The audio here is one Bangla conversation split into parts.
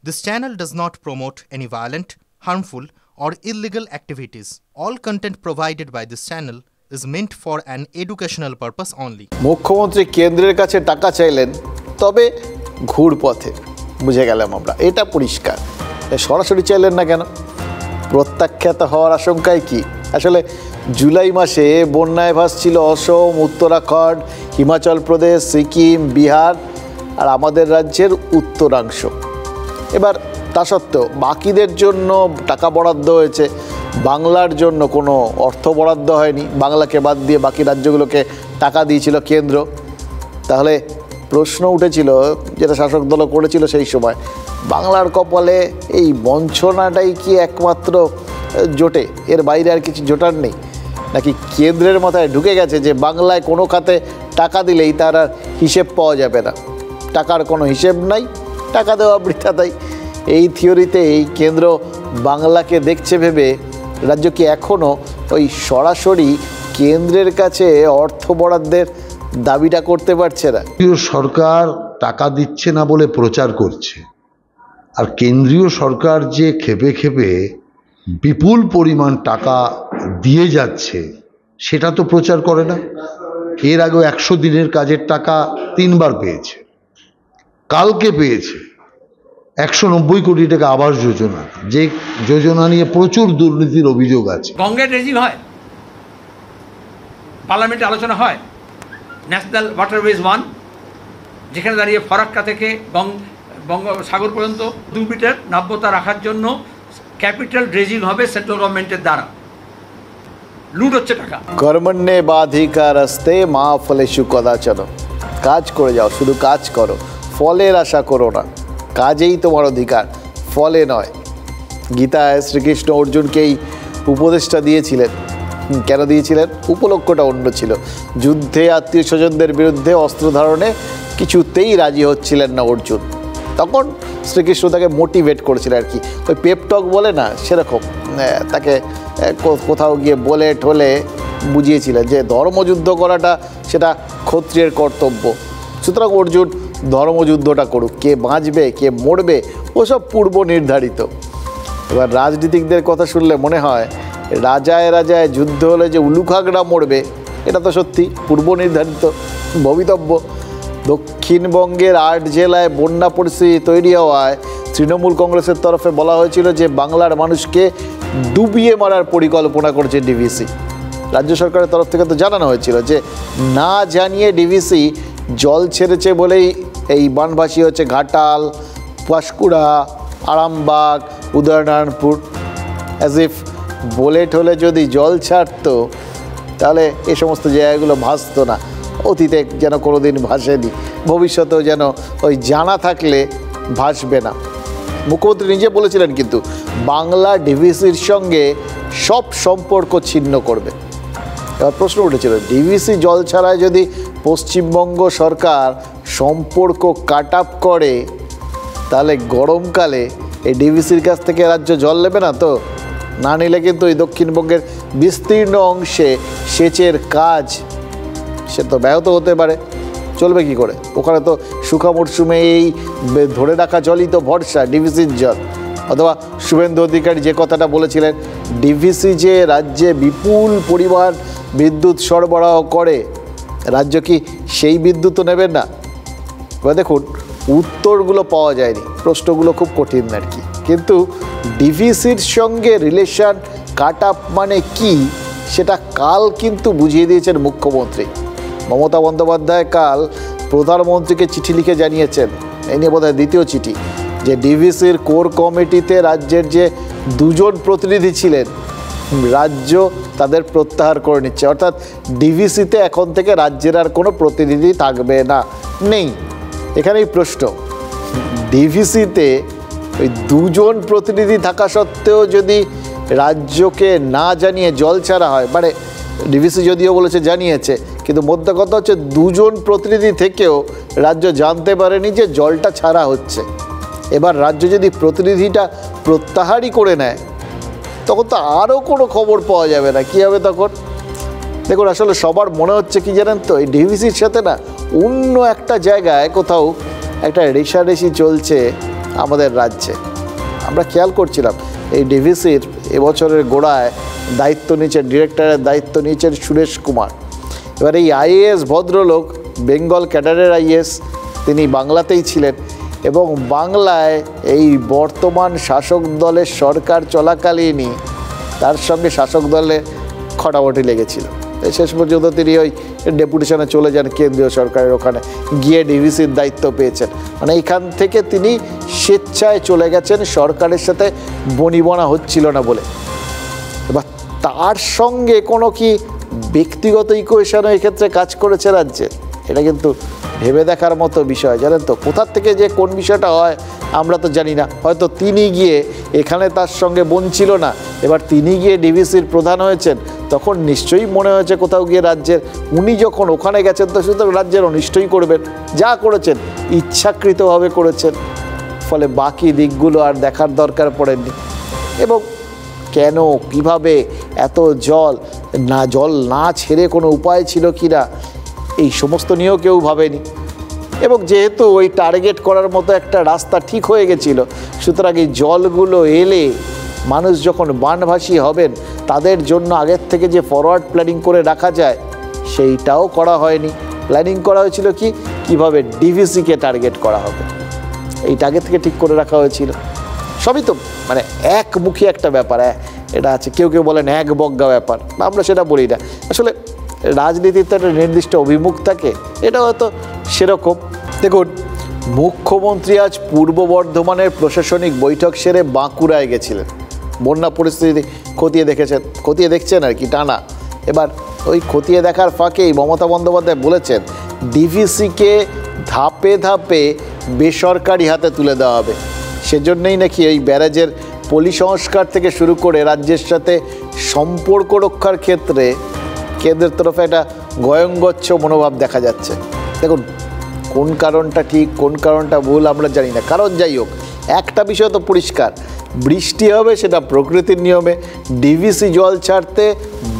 This channel does not promote any violent, harmful, or illegal activities. All content provided by this channel is meant for an educational purpose only. মুখ্যমন্ত্রী কেন্দ্রের কাছে টাকা চাইলেন, তবে ঘুরপথে। বুঝে গেলাম আমরা, এটা পরিষ্কার। সরাসরি চাইলেন না কেন? প্রত্যাখ্যাত হওয়ার আশঙ্কায় কি? আসলে জুলাই মাসে বন্যায় ভাসছিল অসম, উত্তরাখণ্ড, হিমাচল প্রদেশ, সিকিম, বিহার আর আমাদের রাজ্যের উত্তরাংশ। এবার তা সত্ত্বেও বাকিদের জন্য টাকা বরাদ্দ হয়েছে, বাংলার জন্য কোনো অর্থ বরাদ্দ হয়নি। বাংলাকে বাদ দিয়ে বাকি রাজ্যগুলোকে টাকা দিয়েছিল কেন্দ্র। তাহলে প্রশ্ন উঠেছিল, যেটা শাসক দল করেছিল সেই সময়, বাংলার কপালে এই বঞ্চনাটাই কি একমাত্র জোটে, এর বাইরে আর কিছু জোটার নেই? নাকি কেন্দ্রের মাথায় ঢুকে গেছে যে বাংলায় কোনো খাতে টাকা দিলেই তার আর হিসেব পাওয়া যাবে না, টাকার কোনো হিসেব নাই, টাকা দেওয়া বৃথা তাই? এই থিওরিতে এই কেন্দ্র বাংলাকে দেখছে ভেবে রাজ্য কি এখনও ওই সরাসরি কেন্দ্রের কাছে অর্থ বরাদ্দের দাবিটা করতে পারছে না? সরকার টাকা দিচ্ছে না বলে প্রচার করছে, আর কেন্দ্রীয় সরকার যে খেপে খেপে বিপুল পরিমাণ টাকা দিয়ে যাচ্ছে সেটা তো প্রচার করে না। এর আগেও 100 দিনের কাজের টাকা 3 বার পেয়েছে, কালকে পেয়েছে 190 কোটি টাকা আবাস যোজনা, যে যোজনা নিয়ে প্রচুর দুর্নীতির অভিযোগ আছে। গঙ্গা ড্রেজিং হয়, পার্লামেন্টে আলোচনা হয়। ন্যাশনাল ওয়াটারওয়েজ 1, যেখানে দাঁড়িয়ে ফরাক্কা থেকে বঙ্গোপসাগর পর্যন্ত 2 মিটার নাব্যতা রাখার জন্য ক্যাপিটাল ড্রেজিং হবে সেন্ট্রাল গভর্নমেন্টের দ্বারা। লুট হচ্ছে টাকা। কর্মণ্যে বাধিকারস্তে মা ফলেষু কদাচন। কাজ করে যাও, শুধু কাজ করো, ফলের আশা করো না। কাজেই তোমার অধিকার, ফলে নয়। গীতায় শ্রীকৃষ্ণ অর্জুনকেই উপদেশটা দিয়েছিলেন। কেন দিয়েছিলেন? উপলক্ষটা অন্য ছিল। যুদ্ধে আত্মীয় স্বজনদের বিরুদ্ধে অস্ত্র ধারণে কিছুতেই রাজি হচ্ছিলেন না অর্জুন। তখন শ্রীকৃষ্ণ তাকে মোটিভেট করেছিলেন আর কি, ওই পেপটক বলে না, সেরকম তাকে কোথাও গিয়ে বলে ঠলে বুঝিয়েছিলেন যে ধর্মযুদ্ধ করাটা সেটা ক্ষত্রিয়ের কর্তব্য। সুতরাং অর্জুন ধর্মযুদ্ধটা করুক, কে বাঁচবে কে মরবে ওসব পূর্ব নির্ধারিত। এবার রাজনীতিকদের কথা শুনলে মনে হয় রাজায় রাজায় যুদ্ধ হলে যে উলুখাগড়া মরবে, এটা তো সত্যি পূর্ব নির্ধারিত ভবিতব্য। দক্ষিণবঙ্গের 8 জেলায় বন্যা পরিস্থিতি তৈরি হওয়ায় তৃণমূল কংগ্রেসের তরফে বলা হয়েছিল যে বাংলার মানুষকে ডুবিয়ে মারার পরিকল্পনা করেছে ডিভিসি। রাজ্য সরকারের তরফ থেকে তো জানানো হয়েছিল যে না জানিয়ে ডিভিসি জল ছেড়েছে বলেই এই বানভাসী হচ্ছে ঘাটাল, পাঁশকুড়া, আরামবাগ, উদয়নারায়ণপুর। অ্যাজ ইফ বলে ঠলে যদি জল ছাড়তো তাহলে এ সমস্ত জায়গাগুলো ভাসতো না। অতীতে যেন কোনো দিন ভাসেনি, ভবিষ্যতেও যেন ওই জানা থাকলে ভাসবে না। মুখ্যমন্ত্রী নিজে বলেছিলেন কিন্তু বাংলা ডিভিসির সঙ্গে সব সম্পর্ক ছিন্ন করবে। এবার প্রশ্ন উঠেছিল, ডিভিসি জল ছাড়ায় যদি পশ্চিমবঙ্গ সরকার সম্পর্ক কাট আপ করে তাহলে গরমকালে এই ডিভিসির কাছ থেকে রাজ্য জল নেবে না তো? না নিলে কিন্তু এই দক্ষিণবঙ্গের বিস্তীর্ণ অংশে সেচের কাজ সে তো ব্যাহত হতে পারে। চলবে কি করে? ওখানে তো শুকা মরশুমে এই ধরে রাখা জলই তো ভরসা, ডিভিসির জল। অথবা শুভেন্দু অধিকারী যে কথাটা বলেছিলেন, ডিভিসি যে রাজ্যে বিপুল পরিমাণ বিদ্যুৎ সরবরাহ করে, রাজ্য কি সেই বিদ্যুৎও নেবেন না? এবার দেখুন, উত্তরগুলো পাওয়া যায়নি, প্রশ্নগুলো খুব কঠিন আর কি। কিন্তু ডিভিসির সঙ্গে রিলেশন কাট আপ মানে কি সেটা কাল কিন্তু বুঝিয়ে দিয়েছেন মুখ্যমন্ত্রী মমতা বন্দ্যোপাধ্যায়। কাল প্রধানমন্ত্রীকে চিঠি লিখে জানিয়েছেন, এই নিয়ে বোধহয় দ্বিতীয় চিঠি, যে ডিভিসির কোর কমিটিতে রাজ্যের যে 2 জন প্রতিনিধি ছিলেন রাজ্য তাদের প্রত্যাহার করে নিচ্ছে। অর্থাৎ ডিভিসিতে এখন থেকে রাজ্যের আর কোনো প্রতিনিধি থাকবে না, নেই। এখানেই প্রশ্ন, ডিভিসিতে ওই 2 জন প্রতিনিধি থাকা সত্ত্বেও যদি রাজ্যকে না জানিয়ে জল ছাড়া হয়, মানে ডিভিসি যদিও বলেছে জানিয়েছে, কিন্তু মধ্যে কথা হচ্ছে 2 জন প্রতিনিধি থেকেও রাজ্য জানতে পারেনি যে জলটা ছাড়া হচ্ছে। এবার রাজ্য যদি প্রতিনিধিটা প্রত্যাহারই করে নেয় তখন তো আরও কোনো খবর পাওয়া যাবে না। কী হবে তখন? দেখুন, আসলে সবার মনে হচ্ছে কি জানেন তো, এই ডিভিসির সাথে না অন্য একটা জায়গায় কোথাও একটা রেষারেষি চলছে আমাদের রাজ্যে। আমরা খেয়াল করছিলাম এই ডিভিসির এবছরের গোড়ায় দায়িত্ব নিয়েছেন, ডিরেক্টরের দায়িত্ব নিয়েছেন সুরেশ কুমার। এবার এই আইএএস ভদ্রলোক বেঙ্গল ক্যাডারের আইএএস, তিনি বাংলাতেই ছিলেন এবং বাংলায় এই বর্তমান শাসক দলের সরকার চলাকালীনই তার সঙ্গে শাসক দলের খটামটি লেগেছিল। শেষ পর্যন্ত তিনি ওই ডেপুটেশনে চলে যান কেন্দ্রীয় সরকারের ওখানে, গিয়ে ডিভিসির দায়িত্ব পেয়েছেন। মানে এইখান থেকে তিনি স্বেচ্ছায় চলে গেছেন, সরকারের সাথে বনিবনা হচ্ছিল না বলে। এবার তার সঙ্গে কোনো কি ব্যক্তিগত ইকুয়েশনও এক্ষেত্রে কাজ করেছে রাজ্যে? এটা কিন্তু ভেবে দেখার মতো বিষয়। জানেন তো, কোথার থেকে যে কোন বিষয়টা হয় আমরা তো জানি না। হয়তো তিনি গিয়ে এখানে তার সঙ্গে বনছিল না, এবার তিনি গিয়ে ডিভিসির প্রধান হয়েছেন, তখন নিশ্চয়ই মনে হয়েছে কোথাও গিয়ে রাজ্যের, উনি যখন ওখানে গেছেন তো সুতরাং রাজ্যের অনিষ্টই করবেন। যা করেছেন ইচ্ছাকৃতভাবে করেছেন, ফলে বাকি দিকগুলো আর দেখার দরকার পড়েনি। এবং কেন, কিভাবে এত জল না ছেড়ে কোনো উপায় ছিল কি না, এই সমস্ত নিয়েও কেউ ভাবেনি। এবং যেহেতু ওই টার্গেট করার মতো একটা রাস্তা ঠিক হয়ে গেছিল, সুতরাং এই জলগুলো এলে মানুষ যখন বানভাসী হবেন তাদের জন্য আগের থেকে যে ফরওয়ার্ড প্ল্যানিং করে রাখা যায় সেইটাও করা হয়নি। প্ল্যানিং করা হয়েছিল কীভাবে ডিভিসিকে টার্গেট করা হবে, এইটা আগে থেকে ঠিক করে রাখা হয়েছিল। সবই তো মানে একমুখী একটা ব্যাপার, এটা আছে। কেউ কেউ বলেন এক বজ্ঞা ব্যাপার, আমরা সেটা বলি না। আসলে রাজনীতির তো একটা নির্দিষ্ট অভিমুখ থাকে, এটা হয়তো সেরকম। দেখুন, মুখ্যমন্ত্রী আজ পূর্ব বর্ধমানের প্রশাসনিক বৈঠক সেরে বাঁকুড়ায় গেছিলেন। বন্যা পরিস্থিতি খতিয়ে দেখছেন আর কি টানা। এবার ওই খতিয়ে দেখার ফাঁকেই মমতা বন্দ্যোপাধ্যায় বলেছেন ডিভিসিকে ধাপে ধাপে বেসরকারি হাতে তুলে দেওয়া হবে। সেজন্যই নাকি এই ব্যারাজের পলি সংস্কার থেকে শুরু করে রাজ্যের সাথে সম্পর্ক রক্ষার ক্ষেত্রে কেন্দ্রের তরফে একটা গয়ঙ্গচ্ছ মনোভাব দেখা যাচ্ছে। দেখুন, কোন কারণটা ঠিক কোন কারণটা ভুল আমরা জানি না, কারণ যাই হোক একটা বিষয় তো পরিষ্কার, বৃষ্টি হবে সেটা প্রকৃতির নিয়মে। ডিভিসি জল ছাড়তে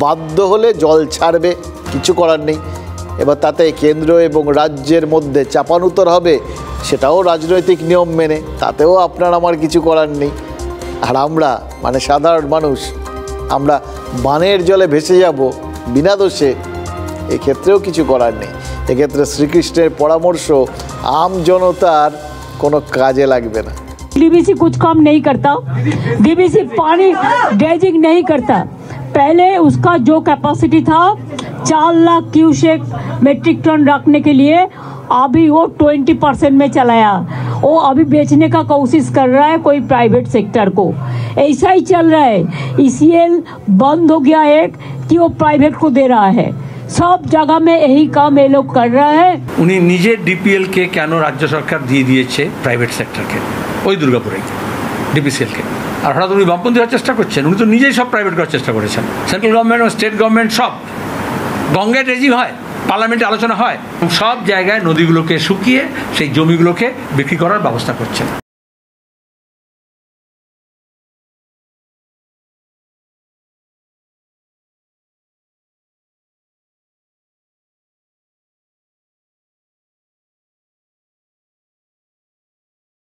বাধ্য হলে জল ছাড়বে, কিছু করার নেই। এবার তাতে কেন্দ্র এবং রাজ্যের মধ্যে চাপানুতর হবে, সেটাও রাজনৈতিক নিয়ম মেনে, তাতেও আপনার আমার কিছু করার নেই। আর আমরা মানে সাধারণ মানুষ, আমরা বানের জলে ভেসে যাব বিনা দোষে, এক্ষেত্রেও কিছু করার নেই। এক্ষেত্রে শ্রীকৃষ্ণের পরামর্শ আম জনতার কোনো কাজে লাগবে না। डीवीसी कुछ काम नहीं करता, डीवीसी पानी ड्रेजिंग नहीं करता। पहले उसका जो कैपेसिटी था 4 लाख क्यूसेक मेट्रिक टन रखने के लिए, अभी वो 20% में चलाया। वो अभी बेचने का कोशिश कर रहा है कोई प्राइवेट सेक्टर को, ऐसा ही चल रहा है। ईसीएल बंद हो गया एक कि वो प्राइवेट को दे रहा है। सब जगह में यही काम ये लोग कर रहा है। উনি নিজে ডিপিএল কে কেন রাজ্য সরকার দিয়ে দিয়েছে প্রাইভেট সেক্টরকে, ওই দুর্গাপুরেই ডিপিসিএলকে। আর হঠাৎ উনি বামপন্থী হওয়ার চেষ্টা করছেন, উনি তো নিজেই সব প্রাইভেট করার চেষ্টা করেছেন। সেন্ট্রাল গভর্নমেন্ট ও স্টেট গভর্নমেন্ট সব, গঙ্গায় ড্রেজিং হয়, পার্লামেন্টে আলোচনা হয়, সব জায়গায় নদীগুলোকে শুকিয়ে সেই জমিগুলোকে বিক্রি করার ব্যবস্থা করছেন।